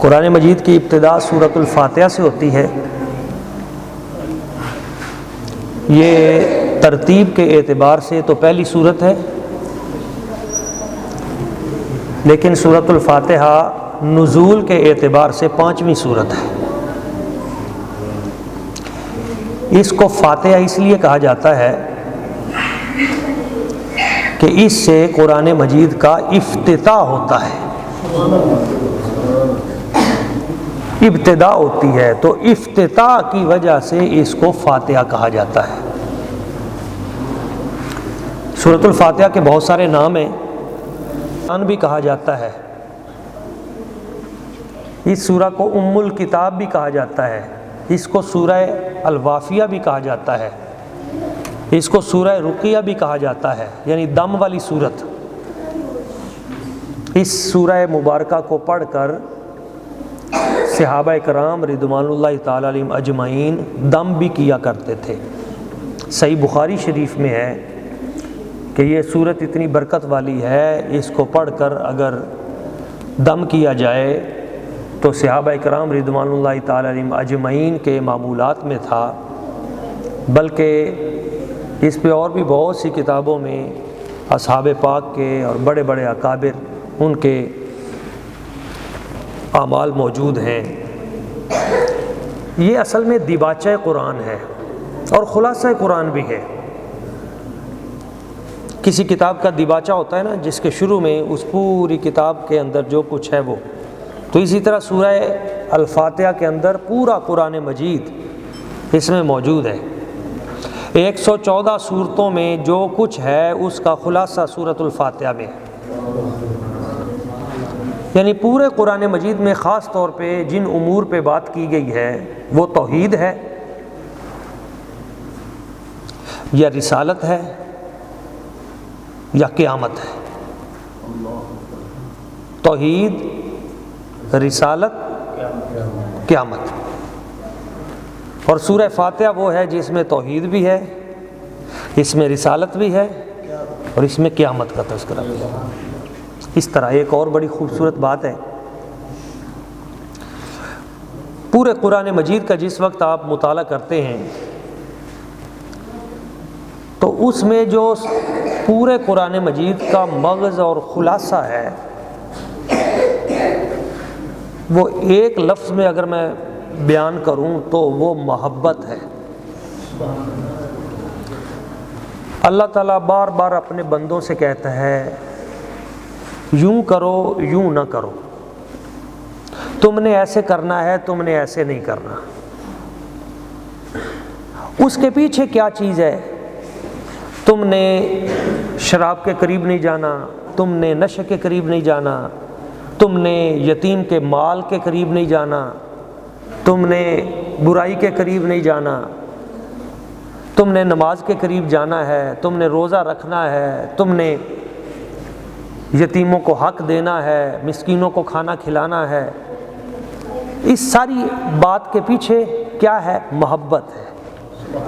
قرآن مجید کی ابتدا سورۃ الفاتحہ سے ہوتی ہے۔ یہ ترتیب کے اعتبار سے تو پہلی سورت ہے، لیکن سورۃ الفاتحہ نزول کے اعتبار سے 5ویں سورت ہے۔ اس کو فاتحہ اس لیے کہا جاتا ہے کہ اس سے قرآن مجید کا افتتاح ہوتا ہے، ابتدا ہوتی ہے، تو افتتاح کی وجہ سے اس کو فاتحہ کہا جاتا ہے۔ سورۃ الفاتحہ کے بہت سارے نام ہیں، قرآن بھی کہا جاتا ہے، اس سورہ کو ام الکتاب بھی کہا جاتا ہے، اس کو سورہ الوافیہ بھی کہا جاتا ہے، اس کو سورہ رقیہ بھی کہا جاتا ہے، یعنی دم والی سورت۔ اس سورہ مبارکہ کو پڑھ کر صحابہ کرام رضوان اللہ تعالی علیہم اجمعین دم بھی کیا کرتے تھے۔ صحیح بخاری شریف میں ہے کہ یہ سورت اتنی برکت والی ہے، اس کو پڑھ کر اگر دم کیا جائے تو صحابہ کرام رضوان اللہ تعالی علیہم اجمعین کے معمولات میں تھا، بلکہ اس پہ اور بھی بہت سی کتابوں میں اصحاب پاک کے اور بڑے بڑے اکابر ان کے اعمال موجود ہیں۔ یہ اصل میں دیباچہ قرآن ہے اور خلاصہ قرآن بھی ہے۔ کسی کتاب کا دیباچہ ہوتا ہے نا، جس کے شروع میں اس پوری کتاب کے اندر جو کچھ ہے وہ، تو اسی طرح سورہ الفاتحہ کے اندر پورا قرآن مجید اس میں موجود ہے۔ 114 سورتوں میں جو کچھ ہے اس کا خلاصہ سورۃ الفاتحہ میں ہے۔ یعنی پورے قرآن مجید میں خاص طور پہ جن امور پہ بات کی گئی ہے وہ توحید ہے یا رسالت ہے یا قیامت ہے۔ توحید، رسالت، قیامت۔ اور سورہ فاتحہ وہ ہے جس میں توحید بھی ہے، اس میں رسالت بھی ہے اور اس میں قیامت کا تذکرہ بھی ہے۔ اس طرح ایک اور بڑی خوبصورت بات ہے، پورے قرآن مجید کا جس وقت آپ مطالعہ کرتے ہیں تو اس میں جو پورے قرآن مجید کا مغز اور خلاصہ ہے وہ ایک لفظ میں اگر میں بیان کروں تو وہ محبت ہے۔ اللہ تعالیٰ بار بار اپنے بندوں سے کہتا ہے یوں کرو یوں نہ کرو، تم نے ایسے کرنا ہے، تم نے ایسے نہیں کرنا۔ اس کے پیچھے کیا چیز ہے؟ تم نے شراب کے قریب نہیں جانا، تم نے نشے کے قریب نہیں جانا، تم نے یتیم کے مال کے قریب نہیں جانا، تم نے برائی کے قریب نہیں جانا، تم نے نماز کے قریب جانا ہے، تم نے روزہ رکھنا ہے، تم نے یتیموں کو حق دینا ہے، مسکینوں کو کھانا کھلانا ہے۔ اس ساری بات کے پیچھے کیا ہے؟ محبت ہے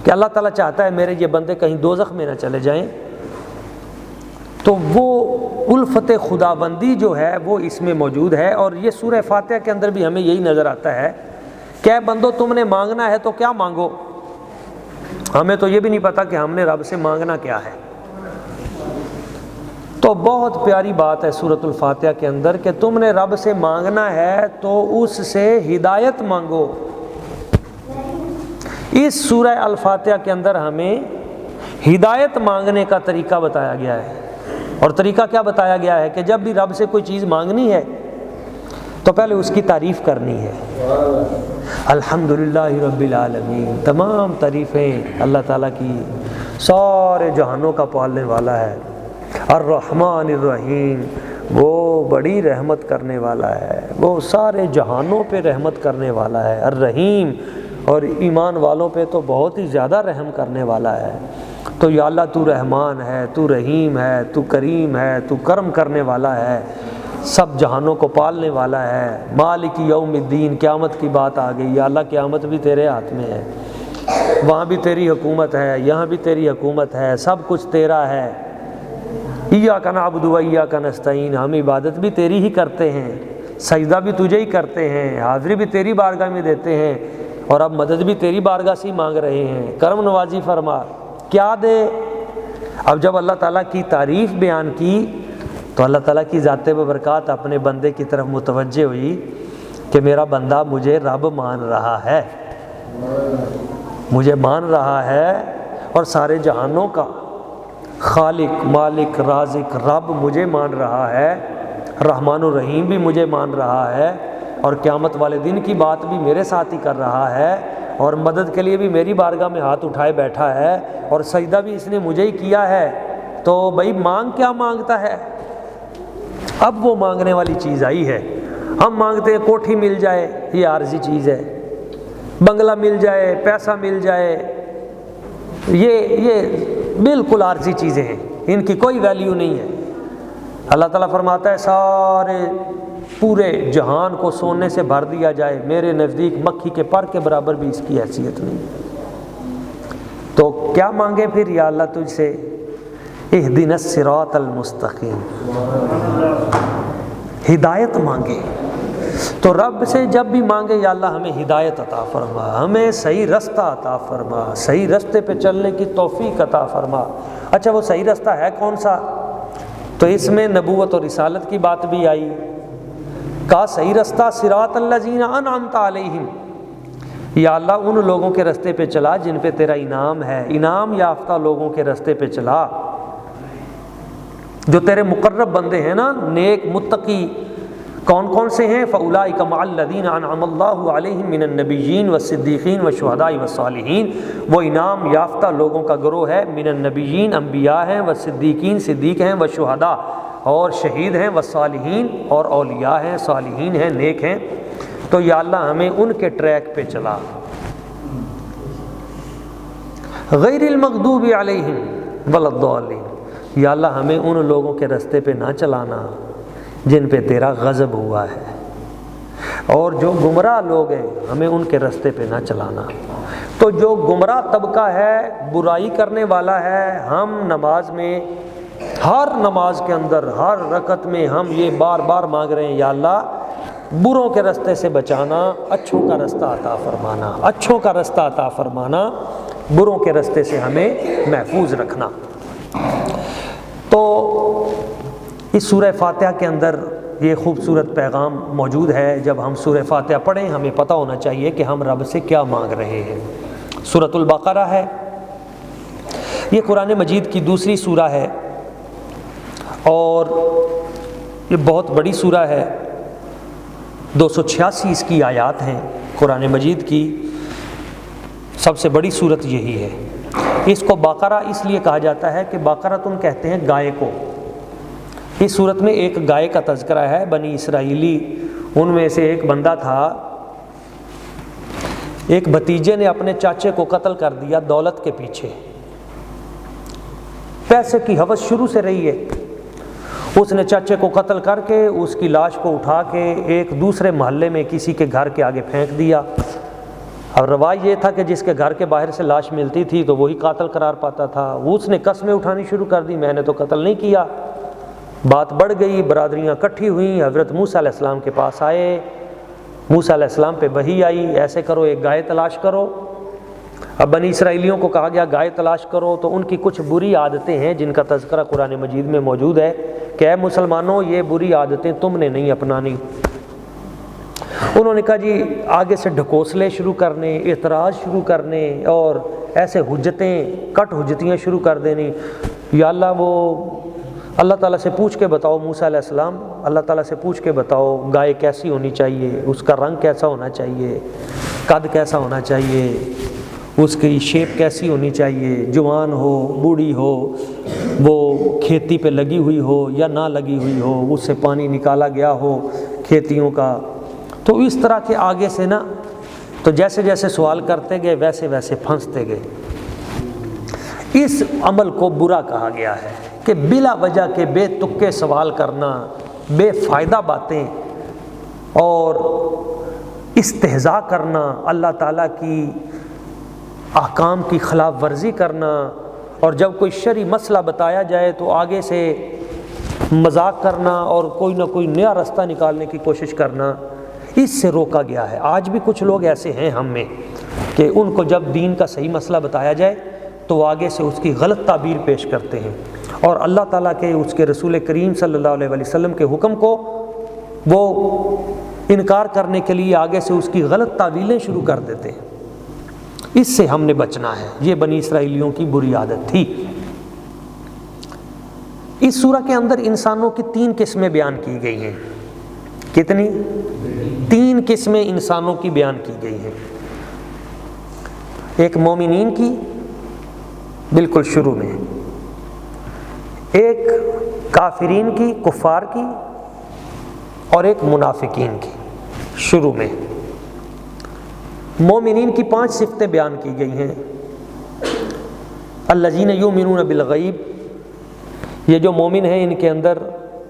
کہ اللہ تعالیٰ چاہتا ہے میرے یہ بندے کہیں دوزخ میں نہ چلے جائیں، تو وہ الفت خدا بندی جو ہے وہ اس میں موجود ہے۔ اور یہ سورہ فاتحہ کے اندر بھی ہمیں یہی نظر آتا ہے کہ اے بندو تم نے مانگنا ہے تو کیا مانگو۔ ہمیں تو یہ بھی نہیں پتا کہ ہم نے رب سے مانگنا کیا ہے۔ تو بہت پیاری بات ہے سورۃ الفاتحہ کے اندر کہ تم نے رب سے مانگنا ہے تو اس سے ہدایت مانگو۔ اس سورہ الفاتحہ کے اندر ہمیں ہدایت مانگنے کا طریقہ بتایا گیا ہے، اور طریقہ کیا بتایا گیا ہے کہ جب بھی رب سے کوئی چیز مانگنی ہے تو پہلے اس کی تعریف کرنی ہے۔ الحمدللہ رب العالمین، تمام تعریفیں اللہ تعالیٰ کی، سارے جہانوں کا پالنے والا ہے۔ الرحمن الرحیم، وہ بڑی رحمت کرنے والا ہے، وہ سارے جہانوں پہ رحمت کرنے والا ہے۔ الرحیم، اور ایمان والوں پہ تو بہت ہی زیادہ رحم کرنے والا ہے۔ تو یا اللہ تو رحمان ہے، تو رحیم ہے، تو کریم ہے، تو کرم کرنے والا ہے، سب جہانوں کو پالنے والا ہے۔ مالک یوم الدین، قیامت کی بات آ گئی، یا اللہ قیامت بھی تیرے ہاتھ میں ہے، وہاں بھی تیری حکومت ہے، یہاں بھی تیری حکومت ہے، سب کچھ تیرا ہے۔ ایاک نعبد و ایاک نستعین، ہم عبادت بھی تیری ہی کرتے ہیں، سجدہ بھی تجھے ہی کرتے ہیں، حاضری بھی تیری بارگاہ میں دیتے ہیں، اور اب مدد بھی تیری بارگاہ سے ہی مانگ رہے ہیں، کرم نوازی فرما، کیا دے؟ اب جب اللہ تعالیٰ کی تعریف بیان کی تو اللہ تعالیٰ کی ذات ببرکات اپنے بندے کی طرف متوجہ ہوئی کہ میرا بندہ مجھے رب مان رہا ہے، مجھے مان رہا ہے، اور سارے جہانوں کا خالق مالک رازق رب مجھے مان رہا ہے، رحمان الرحیم بھی مجھے مان رہا ہے، اور قیامت والے دن کی بات بھی میرے ساتھ ہی کر رہا ہے، اور مدد کے لیے بھی میری بارگاہ میں ہاتھ اٹھائے بیٹھا ہے، اور سجدہ بھی اس نے مجھے ہی کیا ہے، تو بھائی مانگ کیا مانگتا ہے؟ اب وہ مانگنے والی چیز آئی ہے۔ ہم مانگتے ہیں کوٹھی مل جائے، یہ عارضی چیز ہے، بنگلہ مل جائے، پیسہ مل جائے، یہ بالکل عارضی چیزیں ہیں، ان کی کوئی ویلیو نہیں ہے۔ اللہ تعالیٰ فرماتا ہے سارے پورے جہان کو سونے سے بھر دیا جائے، میرے نزدیک مکھی کے پر کے برابر بھی اس کی حیثیت نہیں۔ تو کیا مانگے پھر؟ یا اللہ تجھ سے اہدنا الصراط المستقیم، ہدایت مانگے۔ تو رب سے جب بھی مانگے یا اللہ ہمیں ہدایت عطا فرما، ہمیں صحیح رستہ عطا فرما، صحیح رستے پہ چلنے کی توفیق عطا فرما۔ اچھا وہ صحیح رستہ ہے کون سا؟ تو اس میں نبوت اور رسالت کی بات بھی آئی، کہا صحیح رستہ صراط الذین انعمت علیہم، یا اللہ ان لوگوں کے رستے پہ چلا جن پہ تیرا انعام ہے، انعام یافتہ لوگوں کے رستے پہ چلا، جو تیرے مقرب بندے ہیں نا، نیک متقی۔ کون کون سے ہیں؟ فَأُولَٰئِكَ مَعَ الَّذِينَ أَنْعَمَ اللَّهُ عَلَيْهِم مِّنَ النَّبِيِّينَ وَالصِّدِّيقِينَ وَالشُّهَدَاءِ وَالصَّالِحِينَ، وہ انعام یافتہ لوگوں کا گروہ ہے، من النبیین انبیاء ہیں، والصدیقین صدیق ہیں، والشہداء اور شہید ہیں، والصالحین اور اولیاء ہیں، صالحین ہیں، نیک ہیں۔ تو یا اللہ ہمیں ان کے ٹریک پہ چلا، غیر المغضوب علیہم ولا الضالین، یا اللہ ہمیں ان لوگوں کے رستے پہ نہ چلانا جن پہ تیرا غضب ہوا ہے، اور جو گمراہ لوگ ہیں ہمیں ان کے رستے پہ نہ چلانا۔ تو جو گمراہ طبقہ ہے، برائی کرنے والا ہے، ہم نماز میں، ہر نماز کے اندر، ہر رکعت میں ہم یہ بار بار مانگ رہے ہیں، یا اللہ بروں کے رستے سے بچانا، اچھوں کا رستہ عطا فرمانا، اچھوں کا رستہ عطا فرمانا، بروں کے رستے سے ہمیں محفوظ رکھنا۔ تو اس سورہ فاتحہ کے اندر یہ خوبصورت پیغام موجود ہے۔ جب ہم سورہ فاتحہ پڑھیں ہمیں پتہ ہونا چاہیے کہ ہم رب سے کیا مانگ رہے ہیں۔ سورۃ البقرہ ہے، یہ قرآن مجید کی دوسری سورہ ہے، اور یہ بہت بڑی سورہ ہے، 286 اس کی آیات ہیں۔ قرآن مجید کی سب سے بڑی سورت یہی ہے۔ اس کو بقرہ اس لیے کہا جاتا ہے کہ بقرہ تم کہتے ہیں گائے کو۔ اس صورت میں ایک گائے کا تذکرہ ہے، بنی اسرائیلی، ان میں سے ایک بندہ تھا، ایک بھتیجے نے اپنے چاچے کو قتل کر دیا دولت کے پیچھے، پیسے کی ہوس شروع سے رہی ہے۔ اس نے چاچے کو قتل کر کے اس کی لاش کو اٹھا کے ایک دوسرے محلے میں کسی کے گھر کے آگے پھینک دیا۔ اب رواج یہ تھا کہ جس کے گھر کے باہر سے لاش ملتی تھی تو وہی قاتل قرار پاتا تھا۔ اس نے قسمیں اٹھانی شروع کر دی، میں نے تو قتل نہیں کیا۔ بات بڑھ گئی، برادریاں اکٹھی ہوئیں، حضرت موسیٰ علیہ السلام کے پاس آئے، موسیٰ علیہ السلام پہ وحی آئی، ایسے کرو ایک گائے تلاش کرو۔ اب بنی اسرائیلیوں کو کہا گیا گائے تلاش کرو، تو ان کی کچھ بری عادتیں ہیں جن کا تذکرہ قرآن مجید میں موجود ہے کہ اے مسلمانوں یہ بری عادتیں تم نے نہیں اپنانی۔ انہوں نے کہا جی آگے سے ڈھکوسلے شروع کرنے، اعتراض شروع کرنے، اور ایسے حجتیں کٹ حجتیاں شروع کر دینی۔ یا اللہ وہ اللہ تعالیٰ سے پوچھ کے بتاؤ، موسیٰ علیہ السلام اللہ تعالیٰ سے پوچھ کے بتاؤ گائے کیسی ہونی چاہیے، اس کا رنگ کیسا ہونا چاہیے، قد کیسا ہونا چاہیے، اس کی شیپ کیسی ہونی چاہیے، جوان ہو بوڑھی ہو، وہ کھیتی پہ لگی ہوئی ہو یا نہ لگی ہوئی ہو، اس سے پانی نکالا گیا ہو کھیتیوں کا۔ تو اس طرح کے آگے سے نا، تو جیسے جیسے سوال کرتے گئے ویسے ویسے پھنستے گئے۔ اس عمل کو برا کہا گیا ہے کہ بلا وجہ کے بے تکے سوال کرنا، بے فائدہ باتیں اور استہزاء کرنا، اللہ تعالیٰ کی احکام کی خلاف ورزی کرنا، اور جب کوئی شرعی مسئلہ بتایا جائے تو آگے سے مذاق کرنا اور کوئی نہ کوئی نیا راستہ نکالنے کی کوشش کرنا، اس سے روکا گیا ہے۔ آج بھی کچھ لوگ ایسے ہیں ہم میں کہ ان کو جب دین کا صحیح مسئلہ بتایا جائے تو وہ آگے سے اس کی غلط تعبیر پیش کرتے ہیں، اور اللہ تعالیٰ کے اس کے رسول کریم صلی اللہ علیہ وسلم کے حکم کو وہ انکار کرنے کے لیے آگے سے اس کی غلط تعویلیں شروع کر دیتے ہیں۔ اس سے ہم نے بچنا ہے، یہ بنی اسرائیلیوں کی بری عادت تھی۔ اس سورہ کے اندر انسانوں کی 3 قسمیں بیان کی گئی ہیں۔ کتنی؟ 3 قسمیں انسانوں کی بیان کی گئی ہیں۔ ایک مومنین کی بالکل شروع میں، ایک کافرین کی، کفار کی، اور ایک منافقین کی شروع میں۔ مومنین کی 5 صفتیں بیان کی گئی ہیں۔ الذین یؤمنون بالغیب، یہ جو مومن ہیں ان کے اندر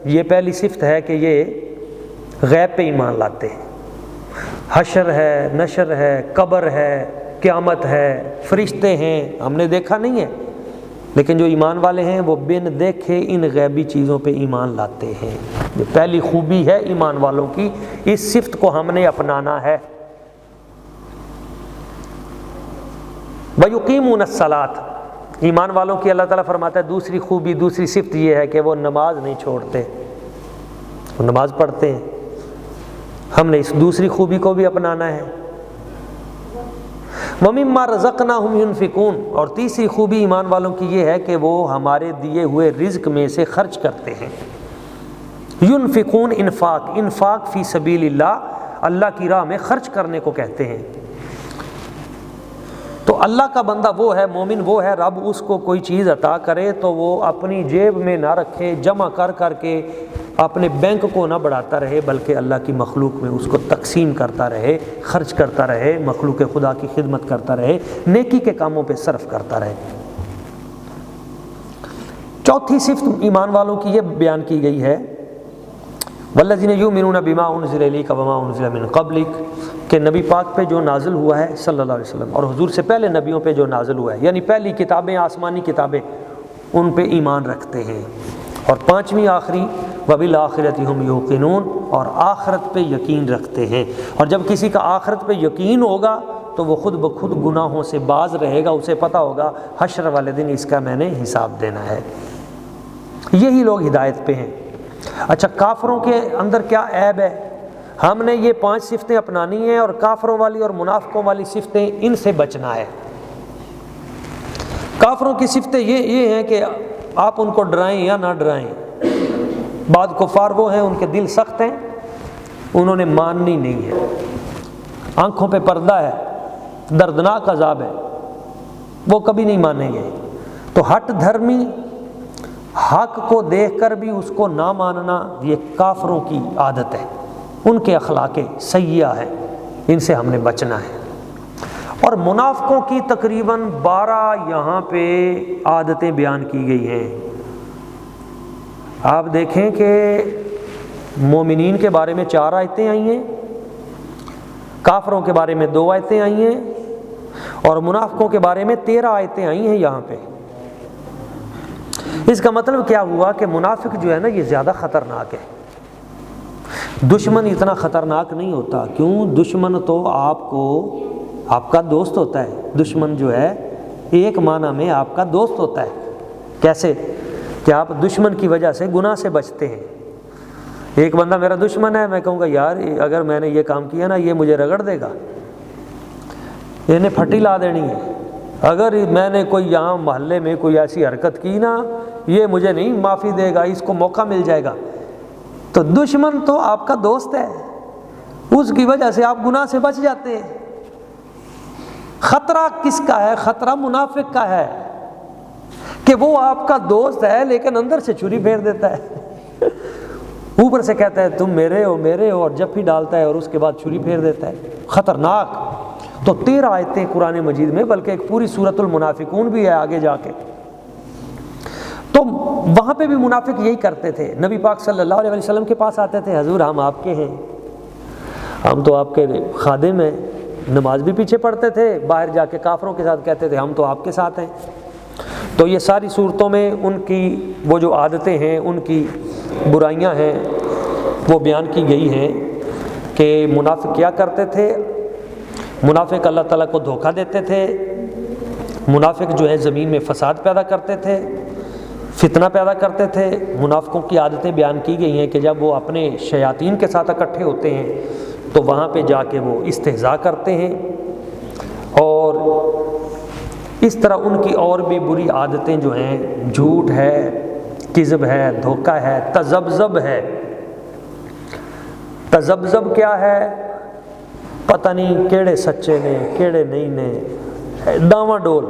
یہ پہلی صفت ہے کہ یہ غیب پہ ایمان لاتے ہیں۔ حشر ہے، نشر ہے، قبر ہے، قیامت ہے، فرشتے ہیں، ہم نے دیکھا نہیں ہے، لیکن جو ایمان والے ہیں وہ بن دیکھے ان غیبی چیزوں پہ ایمان لاتے ہیں۔ یہ پہلی خوبی ہے ایمان والوں کی، اس صفت کو ہم نے اپنانا ہے۔ وَيُقِيمُونَ الصَّلَاةَ، ایمان والوں کی اللہ تعالیٰ فرماتا ہے دوسری خوبی، دوسری صفت یہ ہے کہ وہ نماز نہیں چھوڑتے، وہ نماز پڑھتے ہیں۔ ہم نے اس دوسری خوبی کو بھی اپنانا ہے۔ وَمِمَّا رَزَقْنَاهُمْ يُنْفِقُونَ، اور تیسری خوبی ایمان والوں کی یہ ہے کہ وہ ہمارے دیے ہوئے رزق میں سے خرچ کرتے ہیں۔ ينفقون، انفاق، انفاق فی سبیل اللہ، اللہ کی راہ میں خرچ کرنے کو کہتے ہیں۔ تو اللہ کا بندہ وہ ہے، مومن وہ ہے، رب اس کو کوئی چیز عطا کرے تو وہ اپنی جیب میں نہ رکھے، جمع کر کر کے اپنے بینک کو نہ بڑھاتا رہے، بلکہ اللہ کی مخلوق میں اس کو تقسیم کرتا رہے، خرچ کرتا رہے، مخلوق خدا کی خدمت کرتا رہے، نیکی کے کاموں پہ صرف کرتا رہے۔ چوتھی صفت ایمان والوں کی یہ بیان کی گئی ہے، والذین یؤمنون بما انزل الیک وما انزل من قبلک، کہ نبی پاک پہ جو نازل ہوا ہے صلی اللہ علیہ وسلم اور حضور سے پہلے نبیوں پہ جو نازل ہوا ہے، یعنی پہلی کتابیں، آسمانی کتابیں، ان پہ ایمان رکھتے ہیں۔ اور 5ویں آخری، وبالآخرۃ ھم یوقنون، اور آخرت پہ یقین رکھتے ہیں۔ اور جب کسی کا آخرت پہ یقین ہوگا تو وہ خود بخود گناہوں سے باز رہے گا، اسے پتہ ہوگا حشر والے دن اس کا میں نے حساب دینا ہے۔ یہی لوگ ہدایت پہ ہیں۔ اچھا، کافروں کے اندر کیا عیب ہے؟ ہم نے یہ 5 صفتیں اپنانی ہیں، اور کافروں والی اور منافقوں والی صفتیں، ان سے بچنا ہے۔ کافروں کی صفتیں یہ ہیں کہ آپ ان کو ڈرائیں یا نہ ڈرائیں۔ بعض کفار وہ ہیں ان کے دل سخت ہیں، انہوں نے ماننی نہیں ہے، آنکھوں پہ پردہ ہے، دردناک عذاب ہے، وہ کبھی نہیں مانیں گے۔ تو ہٹ دھرمی، حق کو دیکھ کر بھی اس کو نہ ماننا، یہ کافروں کی عادت ہے، ان کے اخلاق سیئہ ہے، ان سے ہم نے بچنا ہے۔ اور منافقوں کی تقریباً 12 یہاں پہ عادتیں بیان کی گئی ہیں۔ آپ دیکھیں کہ مومنین کے بارے میں 4 آیتیں آئی ہیں، کافروں کے بارے میں 2 آیتیں آئی ہیں، اور منافقوں کے بارے میں 13 آیتیں آئی ہیں یہاں پہ۔ اس کا مطلب کیا ہوا کہ منافق جو ہے نا یہ زیادہ خطرناک ہے۔ دشمن اتنا خطرناک نہیں ہوتا، کیوں؟ دشمن تو آپ کا دوست ہوتا ہے۔ دشمن جو ہے ایک معنی میں آپ کا دوست ہوتا ہے۔ کیسے؟ کہ آپ دشمن کی وجہ سے گناہ سے بچتے ہیں۔ ایک بندہ میرا دشمن ہے، میں کہوں گا یار اگر میں نے یہ کام کیا نا یہ مجھے رگڑ دے گا، انہیں پھٹی لا دینی ہے، اگر میں نے کوئی یہاں محلے میں کوئی ایسی حرکت کی نا یہ مجھے نہیں معافی دے گا، اس کو موقع مل جائے گا۔ تو دشمن تو آپ کا دوست ہے، اس کی وجہ سے آپ گناہ سے بچ جاتے ہیں۔ خطرہ کس کا ہے؟ خطرہ منافق کا ہے کہ وہ آپ کا دوست ہے لیکن اندر سے چھری پھیر دیتا ہے، اوپر سے کہتا ہے تم میرے ہو میرے ہو، اور جب بھی ڈالتا ہے اور اس کے بعد چھری پھیر دیتا ہے۔ خطرناک۔ تو 13 آیتیں قرآن مجید میں، بلکہ ایک پوری سورۃ المنافقون بھی ہے آگے جا کے۔ تو وہاں پہ بھی منافق یہی کرتے تھے، نبی پاک صلی اللہ علیہ وسلم کے پاس آتے تھے، حضور ہم آپ کے ہیں، ہم تو آپ کے خادم ہیں، نماز بھی پیچھے پڑھتے تھے، باہر جا کے کافروں کے ساتھ کہتے تھے ہم تو آپ کے ساتھ ہیں۔ تو یہ ساری صورتوں میں ان کی وہ جو عادتیں ہیں، ان کی برائیاں ہیں وہ بیان کی گئی ہیں کہ منافق کیا کرتے تھے. منافق اللہ تعالیٰ کو دھوکہ دیتے تھے، منافق جو ہے زمین میں فساد پیدا کرتے تھے، فتنہ پیدا کرتے تھے. منافقوں کی عادتیں بیان کی گئی ہیں کہ جب وہ اپنے شیاطین کے ساتھ اکٹھے ہوتے ہیں تو وہاں پہ جا کے وہ استہزاء کرتے ہیں، اور اس طرح ان کی اور بھی بری عادتیں جو ہیں، جھوٹ ہے، کذب ہے، دھوکہ ہے، تذبذب ہے. تذبذب کیا ہے؟ پتہ نہیں کیڑے سچے نے کیڑے نہیں نے، داواں ڈول.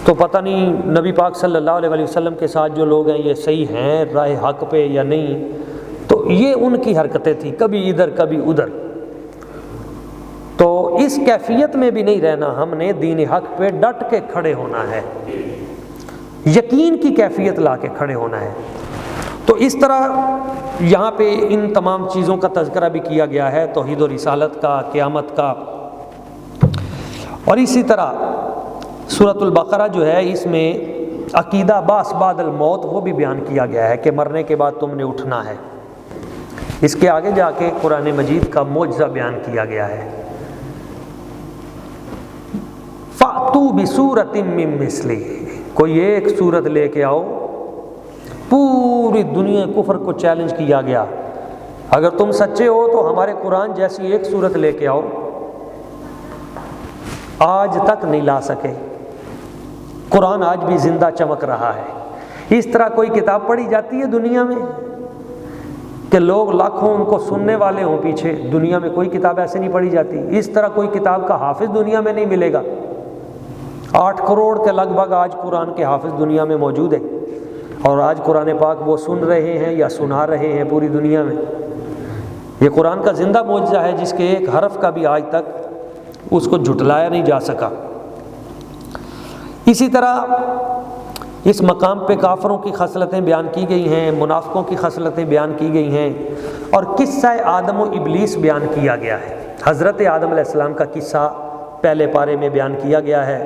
تو پتہ نہیں نبی پاک صلی اللہ علیہ وسلم کے ساتھ جو لوگ ہیں یہ صحیح ہیں راہ حق پہ یا نہیں. تو یہ ان کی حرکتیں تھیں، کبھی ادھر کبھی ادھر. تو اس کیفیت میں بھی نہیں رہنا، ہم نے دین حق پہ ڈٹ کے کھڑے ہونا ہے، یقین کی کیفیت لا کے کھڑے ہونا ہے. تو اس طرح یہاں پہ ان تمام چیزوں کا تذکرہ بھی کیا گیا ہے، توحید و رسالت کا، قیامت کا. اور اسی طرح سورۃ البقرہ جو ہے اس میں عقیدہ باس بعد الموت وہ بھی بیان کیا گیا ہے کہ مرنے کے بعد تم نے اٹھنا ہے. اس کے آگے جا کے قرآن مجید کا معجزہ بیان کیا گیا ہے. فَأْتُوا بِسُورَةٍ مِّن مِّثْلِهِ، کوئی ایک صورت لے کے آؤ. پوری دنیا کفر کو چیلنج کیا گیا، اگر تم سچے ہو تو ہمارے قرآن جیسی ایک صورت لے کے آؤ. آج تک نہیں لا سکے. قرآن آج بھی زندہ چمک رہا ہے. اس طرح کوئی کتاب پڑھی جاتی ہے دنیا میں کہ لوگ لاکھوں ان کو سننے والے ہوں پیچھے؟ دنیا میں کوئی کتاب ایسے نہیں پڑھی جاتی. اس طرح کوئی کتاب کا حافظ دنیا میں نہیں ملے گا. 8 کروڑ کے لگ بھگ آج قرآن کے حافظ دنیا میں موجود ہیں، اور آج قرآن پاک وہ سن رہے ہیں یا سنا رہے ہیں پوری دنیا میں. یہ قرآن کا زندہ معجزہ ہے جس کے ایک حرف کا بھی آج تک اس کو جھٹلایا نہیں جا سکا. اسی طرح اس مقام پہ کافروں کی خصلتیں بیان کی گئی ہیں، منافقوں کی خصلتیں بیان کی گئی ہیں، اور قصہ آدم و ابلیس بیان کیا گیا ہے. حضرت آدم علیہ السلام کا قصہ پہلے پارے میں بیان کیا گیا ہے.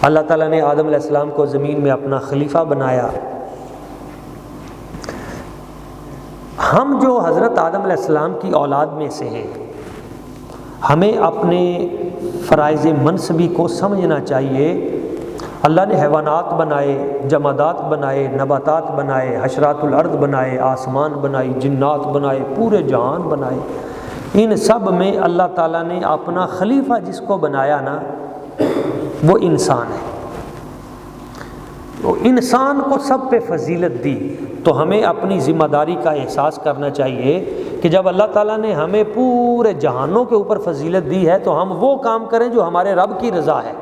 اللہ تعالیٰ نے آدم علیہ السلام کو زمین میں اپنا خلیفہ بنایا. ہم جو حضرت آدم علیہ السلام کی اولاد میں سے ہیں، ہمیں اپنے فرائض منصبی کو سمجھنا چاہیے. اللہ نے حیوانات بنائے، جمادات بنائے، نباتات بنائے، حشرات الارض بنائے، آسمان بنائی، جنات بنائے، پورے جہان بنائے. ان سب میں اللہ تعالیٰ نے اپنا خلیفہ جس کو بنایا نا وہ انسان ہے. تو انسان کو سب پہ فضیلت دی، تو ہمیں اپنی ذمہ داری کا احساس کرنا چاہیے کہ جب اللہ تعالیٰ نے ہمیں پورے جہانوں کے اوپر فضیلت دی ہے تو ہم وہ کام کریں جو ہمارے رب کی رضا ہے،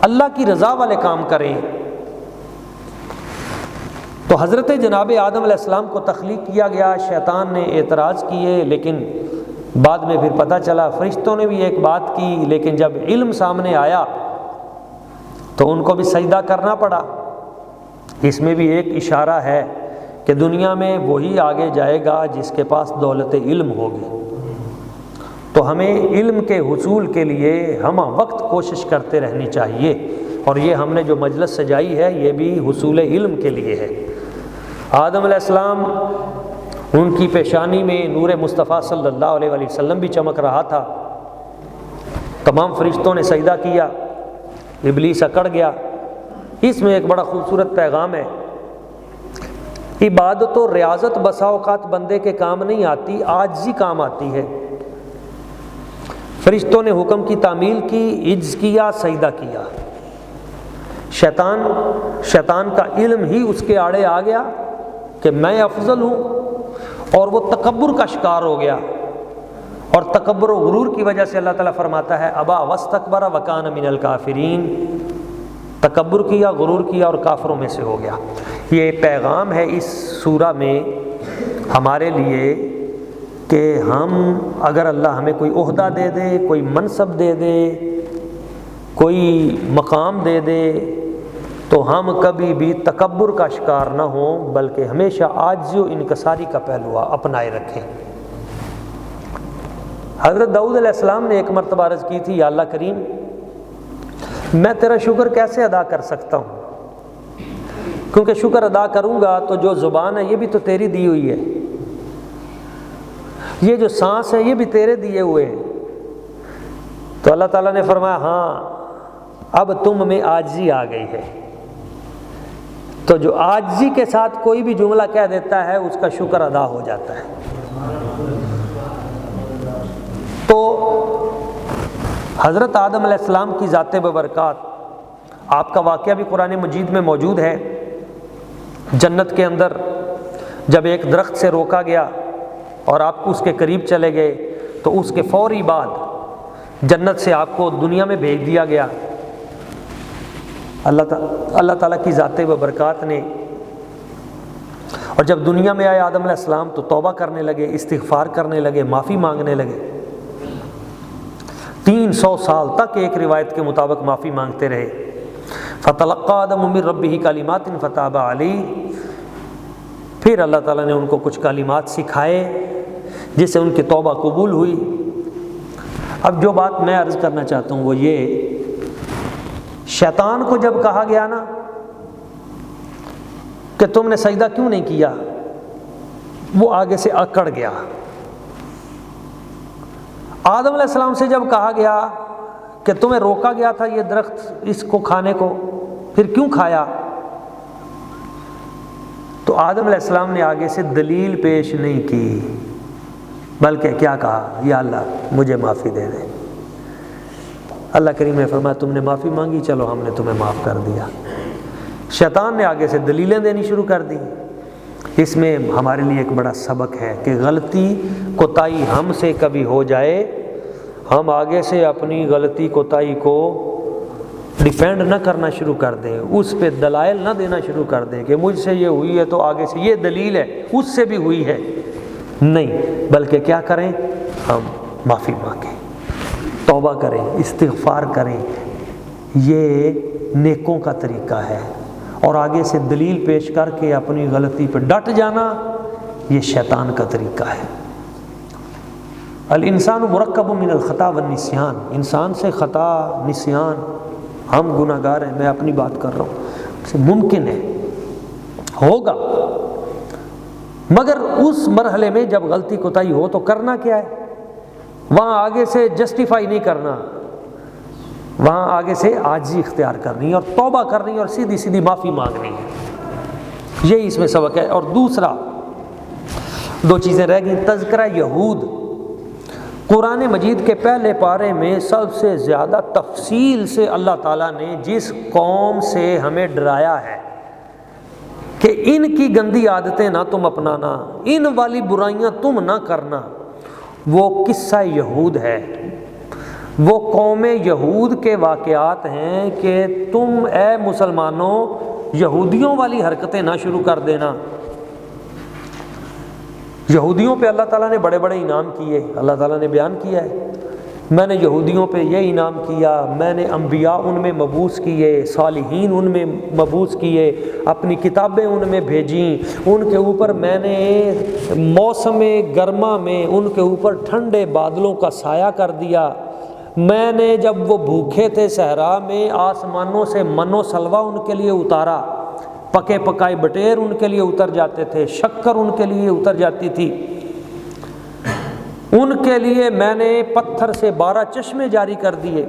اللہ کی رضا والے کام کریں. تو حضرت جناب آدم علیہ السلام کو تخلیق کیا گیا. شیطان نے اعتراض کیے، لیکن بعد میں پھر پتہ چلا فرشتوں نے بھی ایک بات کی، لیکن جب علم سامنے آیا تو ان کو بھی سجدہ کرنا پڑا. اس میں بھی ایک اشارہ ہے کہ دنیا میں وہی آگے جائے گا جس کے پاس دولت علم ہوگی. تو ہمیں علم کے حصول کے لیے ہم وقت کوشش کرتے رہنی چاہیے، اور یہ ہم نے جو مجلس سجائی ہے یہ بھی حصول علم کے لیے ہے. آدم علیہ السلام ان کی پیشانی میں نور مصطفیٰ صلی اللہ علیہ وسلم بھی چمک رہا تھا. تمام فرشتوں نے سجدہ کیا، ابلیس اکڑ گیا. اس میں ایک بڑا خوبصورت پیغام ہے. عبادت و ریاضت بسا اوقات بندے کے کام نہیں آتی، عاجزی کام آتی ہے. فرشتوں نے حکم کی تعمیل کی، عجز کیا، سجدہ کیا. شیطان کا علم ہی اس کے آڑے آ گیا کہ میں افضل ہوں، اور وہ تکبر کا شکار ہو گیا. اور تکبر و غرور کی وجہ سے اللہ تعالیٰ فرماتا ہے ابا واستکبر وکان من الکافرین. تکبر کیا، غرور کیا اور کافروں میں سے ہو گیا. یہ پیغام ہے اس سورہ میں ہمارے لیے کہ ہم اگر اللہ ہمیں کوئی عہدہ دے دے، کوئی منصب دے دے، کوئی مقام دے دے، تو ہم کبھی بھی تکبر کا شکار نہ ہوں، بلکہ ہمیشہ عاجزی و انکساری کا پہلو اپنائے رکھیں. حضرت داؤد علیہ السلام نے ایک مرتبہ عرض کی تھی، یا اللہ کریم میں تیرا شکر کیسے ادا کر سکتا ہوں کیونکہ شکر ادا کروں گا تو جو زبان ہے یہ بھی تو تیری دی ہوئی ہے، یہ جو سانس ہے یہ بھی تیرے دیے ہوئے ہیں۔ تو اللہ تعالیٰ نے فرمایا ہاں اب تم میں عاجزی آ گئی ہے۔ تو جو عاجزی کے ساتھ کوئی بھی جملہ کہہ دیتا ہے اس کا شکر ادا ہو جاتا ہے۔ تو حضرت آدم علیہ السلام کی ذات ببرکات، آپ کا واقعہ بھی قرآن مجید میں موجود ہے۔ جنت کے اندر جب ایک درخت سے روکا گیا اور آپ اس کے قریب چلے گئے تو اس کے فوری بعد جنت سے آپ کو دنیا میں بھیج دیا گیا۔ اللہ تعالیٰ کی ذات ببرکات نے، اور جب دنیا میں آئے آدم علیہ السلام تو توبہ کرنے لگے، استغفار کرنے لگے، معافی مانگنے لگے۔ 300 سال تک ایک روایت کے مطابق معافی مانگتے رہے۔ فَتَلَقَّىٰ آدَمُ مِن رَبِّهِ كَلِمَاتٍ فَتَابَ عَلَيْهِ، پھر اللہ تعالیٰ نے ان کو کچھ کلمات سکھائے جس سے ان کی توبہ قبول ہوئی۔ اب جو بات میں عرض کرنا چاہتا ہوں وہ یہ، شیطان کو جب کہا گیا نا کہ تم نے سجدہ کیوں نہیں کیا، وہ آگے سے اکڑ گیا۔ آدم علیہ السلام سے جب کہا گیا کہ تمہیں روکا گیا تھا یہ درخت اس کو کھانے کو، پھر کیوں کھایا، تو آدم علیہ السلام نے آگے سے دلیل پیش نہیں کی، بلکہ کیا کہا، یا اللہ مجھے معافی دے دے۔ اللہ کریم نے فرمایا تم نے معافی مانگی، چلو ہم نے تمہیں معاف کر دیا۔ شیطان نے آگے سے دلیلیں دینی شروع کر دی۔ اس میں ہمارے لیے ایک بڑا سبق ہے کہ غلطی کوتاہی ہم سے کبھی ہو جائے، ہم آگے سے اپنی غلطی کوتاہی کو ڈیفینڈ نہ کرنا شروع کر دیں، اس پہ دلائل نہ دینا شروع کر دیں کہ مجھ سے یہ ہوئی ہے تو آگے سے یہ دلیل ہے اس سے بھی ہوئی ہے، نہیں، بلکہ کیا کریں، ہم معافی مانگیں، توبہ کریں، استغفار کریں۔ یہ نیکوں کا طریقہ ہے، اور آگے سے دلیل پیش کر کے اپنی غلطی پہ ڈٹ جانا یہ شیطان کا طریقہ ہے۔ الانسان مرکب من الخطا والنسیان، انسان سے خطا، نسیان، ہم گناہ گار ہیں، میں اپنی بات کر رہا ہوں، ممکن ہے ہوگا، مگر اس مرحلے میں جب غلطی کوتاہی ہو تو کرنا کیا ہے، وہاں آگے سے جسٹیفائی نہیں کرنا، وہاں آگے سے عاجزی اختیار کرنی اور توبہ کرنی اور سیدھی سیدھی معافی مانگنی ہے، یہی اس میں سبق ہے۔ اور دوسرا، دو چیزیں رہ گئیں۔ تذکرہ یہود، قرآن مجید کے پہلے پارے میں سب سے زیادہ تفصیل سے اللہ تعالیٰ نے جس قوم سے ہمیں ڈرایا ہے کہ ان کی گندی عادتیں نہ تم اپنانا، ان والی برائیاں تم نہ کرنا، وہ قصہ یہود ہے، وہ قوم یہود کے واقعات ہیں کہ تم اے مسلمانوں یہودیوں والی حرکتیں نہ شروع کر دینا۔ یہودیوں پہ اللہ تعالیٰ نے بڑے بڑے انعام کیے، اللہ تعالیٰ نے بیان کیا ہے، میں نے یہودیوں پہ یہ انعام کیا، میں نے انبیاء ان میں مبعوث کیے، صالحین ان میں مبعوث کیے، اپنی کتابیں ان میں بھیجیں، ان کے اوپر میں نے موسم گرما میں ان کے اوپر ٹھنڈے بادلوں کا سایہ کر دیا، میں نے جب وہ بھوکے تھے صحرا میں آسمانوں سے من و سلوہ ان کے لیے اتارا، پکے پکائے بٹیر ان کے لیے اتر جاتے تھے، شکر ان کے لیے اتر جاتی تھی، ان کے لیے میں نے پتھر سے 12 چشمے جاری کر دیے،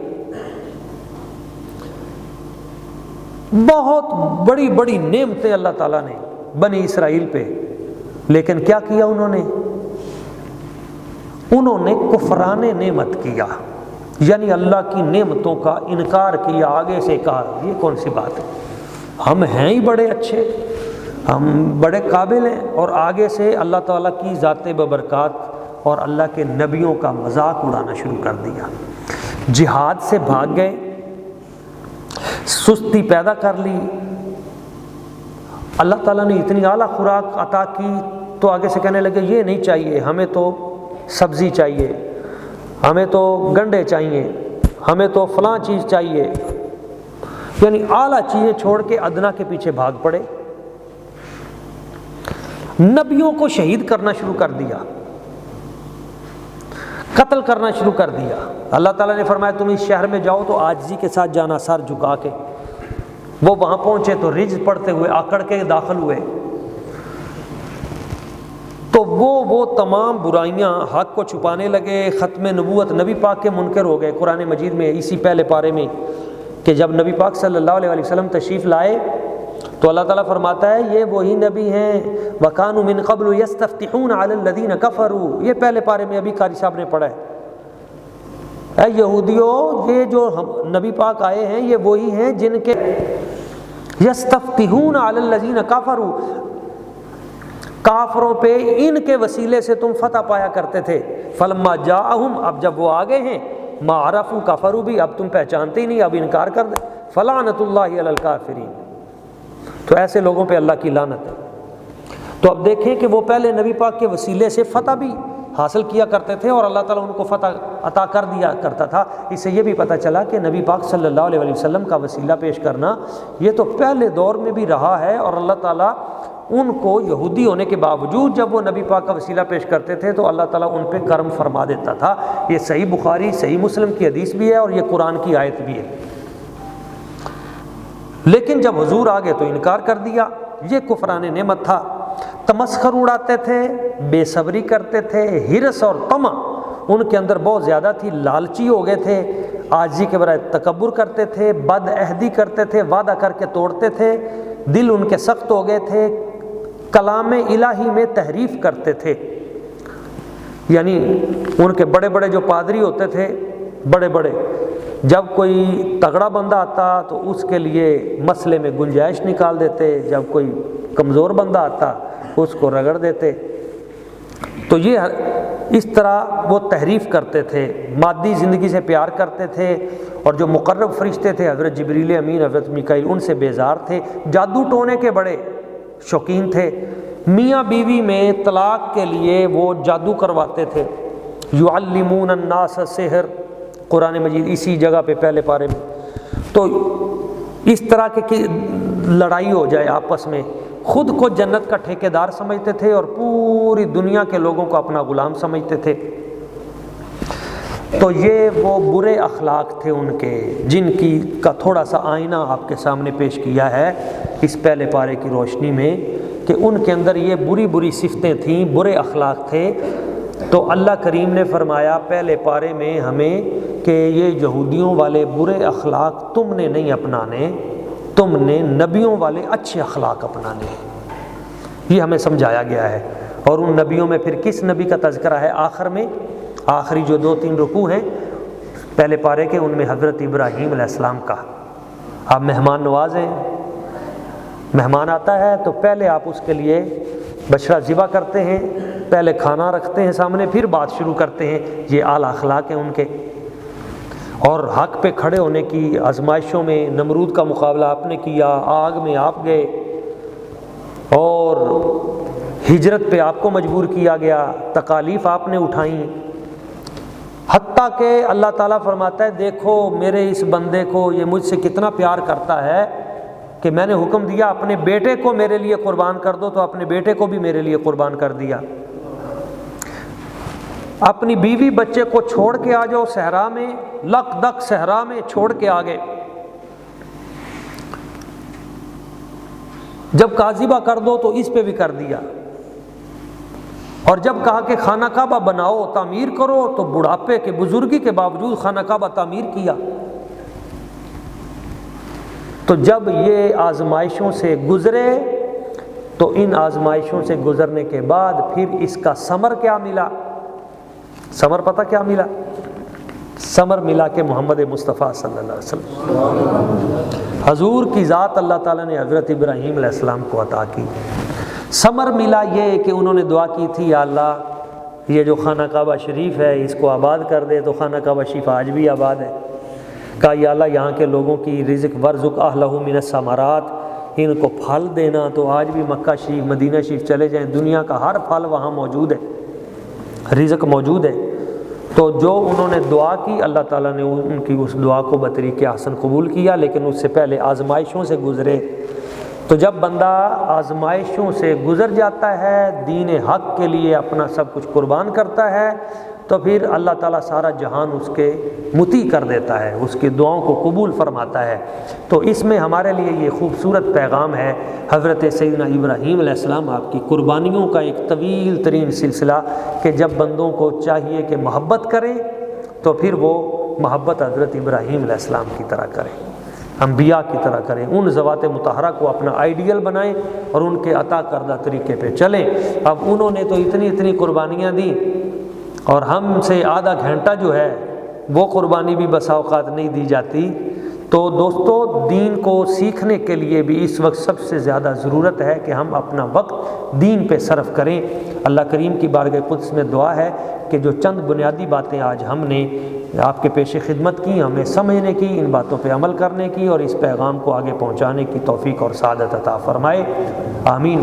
بہت بڑی بڑی نعمتیں اللہ تعالیٰ نے بنی اسرائیل پہ، لیکن کیا کیا انہوں نے کفران نعمت کیا، یعنی اللہ کی نعمتوں کا انکار کیا، آگے سے کہا یہ کون سی بات ہے، ہم ہیں ہی بڑے اچھے، ہم بڑے قابل ہیں، اور آگے سے اللہ تعالیٰ کی ذات ببرکات اور اللہ کے نبیوں کا مذاق اڑانا شروع کر دیا، جہاد سے بھاگ گئے، سستی پیدا کر لی، اللہ تعالیٰ نے اتنی اعلیٰ خوراک عطا کی تو آگے سے کہنے لگے یہ نہیں چاہیے، ہمیں تو سبزی چاہیے، ہمیں تو گنڈے چاہیے، ہمیں تو فلاں چیز چاہیے، یعنی اعلیٰ چیزیں چھوڑ کے ادنا کے پیچھے بھاگ پڑے، نبیوں کو شہید کرنا شروع کر دیا، قتل کرنا شروع کر دیا۔ اللہ تعالیٰ نے فرمایا تم اس شہر میں جاؤ تو عاجزی کے ساتھ جانا، سر جھکا کے، وہ وہاں پہنچے تو رجز پڑھتے ہوئے آکڑ کے داخل ہوئے، تو وہ تمام برائیاں حق کو چھپانے لگے، ختم نبوت نبی پاک کے منکر ہو گئے۔ قرآن مجید میں اسی پہلے پارے میں کہ جب نبی پاک صلی اللہ علیہ وسلم تشریف لائے تو اللہ تعالیٰ فرماتا ہے یہ وہی نبی ہیں وَكَانُوا مِن قَبْلُ يَسْتَفْتِحُونَ عَلَى الَّذِينَ كَفَرُوا، یہ پہلے پارے میں ابھی قاری صاحب نے پڑھا ہے۔ اے یہودیوں، یہ جو نبی پاک آئے ہیں یہ وہی ہیں جن کے یستفتحون علی الذین کفروا، کافروں پہ ان کے وسیلے سے تم فتح پایا کرتے تھے۔ فلما جاءہم، اب جب وہ آگے ہیں، ما عرفوا کفروا بھی، اب تم پہچانتے ہی نہیں، اب انکار کر دیں۔ فلعنۃ اللہ علی الکافرین، تو ایسے لوگوں پہ اللہ کی لعنت ہے۔ تو اب دیکھیں کہ وہ پہلے نبی پاک کے وسیلے سے فتح بھی حاصل کیا کرتے تھے اور اللہ تعالیٰ ان کو فتح عطا کر دیا کرتا تھا۔ اس سے یہ بھی پتہ چلا کہ نبی پاک صلی اللہ علیہ وسلم کا وسیلہ پیش کرنا یہ تو پہلے دور میں بھی رہا ہے، اور اللہ تعالیٰ ان کو یہودی ہونے کے باوجود جب وہ نبی پاک کا وسیلہ پیش کرتے تھے تو اللہ تعالیٰ ان پہ کرم فرما دیتا تھا۔ یہ صحیح بخاری صحیح مسلم کی حدیث بھی ہے اور یہ قرآن کی آیت بھی ہے۔ لیکن جب حضور آ گئے تو انکار کر دیا، یہ کفران نعمت تھا۔ تمسخر اڑاتے تھے، بے صبری کرتے تھے، ہرس اور طمع ان کے اندر بہت زیادہ تھی، لالچی ہو گئے تھے، عاجزی کے برائے تکبر کرتے تھے، بد عہدی کرتے تھے، وعدہ کر کے توڑتے تھے، دل ان کے سخت ہو گئے تھے، کلام الہی میں تحریف کرتے تھے۔ یعنی ان کے بڑے بڑے جو پادری ہوتے تھے، بڑے بڑے، جب کوئی تگڑا بندہ آتا تو اس کے لیے مسئلے میں گنجائش نکال دیتے، جب کوئی کمزور بندہ آتا اس کو رگڑ دیتے۔ تو یہ اس طرح وہ تحریف کرتے تھے، مادی زندگی سے پیار کرتے تھے، اور جو مقرب فرشتے تھے حضرت جبریل امین، حضرت میکائیل، ان سے بیزار تھے، جادو ٹونے کے بڑے شوقین تھے، میاں بیوی میں طلاق کے لیے وہ جادو کرواتے تھے۔ یعلمون الناس السحر، قرآن مجید اسی جگہ پہ پہلے پارے میں۔ تو اس طرح کی لڑائی ہو جائے آپس میں، خود کو جنت کا ٹھیکیدار سمجھتے تھے اور پوری دنیا کے لوگوں کو اپنا غلام سمجھتے تھے۔ تو یہ وہ برے اخلاق تھے ان کے، جن کی کا تھوڑا سا آئینہ آپ کے سامنے پیش کیا ہے اس پہلے پارے کی روشنی میں، کہ ان کے اندر یہ بری بری صفتیں تھیں، برے اخلاق تھے۔ تو اللہ کریم نے فرمایا پہلے پارے میں ہمیں کہ یہ یہودیوں والے برے اخلاق تم نے نہیں اپنانے، تم نے نبیوں والے اچھے اخلاق اپنانے ہیں، یہ ہمیں سمجھایا گیا ہے۔ اور ان نبیوں میں پھر کس نبی کا تذکرہ ہے آخر میں؟ آخری جو 2-3 رکوع ہیں پہلے پارے کے، ان میں حضرت ابراہیم علیہ السلام کا۔ آپ مہمان نواز ہیں، مہمان آتا ہے تو پہلے آپ اس کے لیے بچڑا ذبح کرتے ہیں، پہلے کھانا رکھتے ہیں سامنے، پھر بات شروع کرتے ہیں۔ یہ اعلیٰ اخلاق ہیں ان کے۔ اور حق پہ کھڑے ہونے کی آزمائشوں میں نمرود کا مقابلہ آپ نے کیا، آگ میں آپ گئے، اور ہجرت پہ آپ کو مجبور کیا گیا، تکالیف آپ نے اٹھائیں، حتیٰ کہ اللہ تعالیٰ فرماتا ہے دیکھو میرے اس بندے کو یہ مجھ سے کتنا پیار کرتا ہے کہ میں نے حکم دیا اپنے بیٹے کو میرے لیے قربان کر دو، تو اپنے بیٹے کو بھی میرے لیے قربان کر دیا۔ اپنی بیوی بچے کو چھوڑ کے آ جاؤ صحرا میں، لک دک صحرا میں چھوڑ کے آگے، جب کاذبہ کر دو تو اس پہ بھی کر دیا، اور جب کہا کہ خانہ کعبہ بناؤ تعمیر کرو تو بڑھاپے کے بزرگی کے باوجود خانہ کعبہ تعمیر کیا۔ تو جب یہ آزمائشوں سے گزرے تو ان آزمائشوں سے گزرنے کے بعد پھر اس کا ثمر کیا ملا؟ ثمر پتہ کیا ملا؟ ثمر ملا کہ محمد مصطفیٰ صلی اللہ علیہ وسلم، حضور کی ذات اللہ تعالیٰ نے حضرت ابراہیم علیہ السلام کو عطا کی۔ ثمر ملا یہ کہ انہوں نے دعا کی تھی، یا اللہ یہ جو خانہ کعبہ شریف ہے اس کو آباد کر دے، تو خانہ کعبہ شریف آج بھی آباد ہے۔ کہا یا اللہ یہاں کے لوگوں کی رزق ورزق اہلہ من الثمرات، ان کو پھل دینا، تو آج بھی مکہ شریف مدینہ شریف چلے جائیں دنیا کا ہر پھل وہاں موجود ہے، رزق موجود ہے۔ تو جو انہوں نے دعا کی اللہ تعالیٰ نے ان کی اس دعا کو بطریق احسن قبول کیا، لیکن اس سے پہلے آزمائشوں سے گزرے۔ تو جب بندہ آزمائشوں سے گزر جاتا ہے، دین حق کے لیے اپنا سب کچھ قربان کرتا ہے، تو پھر اللہ تعالیٰ سارا جہان اس کے مطیع کر دیتا ہے، اس کی دعاؤں کو قبول فرماتا ہے۔ تو اس میں ہمارے لیے یہ خوبصورت پیغام ہے حضرت سیدنا ابراہیم علیہ السلام آپ کی قربانیوں کا ایک طویل ترین سلسلہ، کہ جب بندوں کو چاہیے کہ محبت کریں تو پھر وہ محبت حضرت ابراہیم علیہ السلام کی طرح کریں، انبیاء کی طرح کریں، ان ذوات مطہرہ کو اپنا آئیڈیل بنائیں اور ان کے عطا کردہ طریقے پہ چلیں۔ اب انہوں نے تو اتنی قربانیاں دیں، اور ہم سے آدھا گھنٹہ جو ہے وہ قربانی بھی بسا اوقات نہیں دی جاتی۔ تو دوستو، دین کو سیکھنے کے لیے بھی اس وقت سب سے زیادہ ضرورت ہے کہ ہم اپنا وقت دین پہ صرف کریں۔ اللہ کریم کی بارگاہ قدس میں دعا ہے کہ جو چند بنیادی باتیں آج ہم نے آپ کے پیش خدمت کی، ہمیں سمجھنے کی، ان باتوں پہ عمل کرنے کی اور اس پیغام کو آگے پہنچانے کی توفیق اور سعادت عطا فرمائے، آمین۔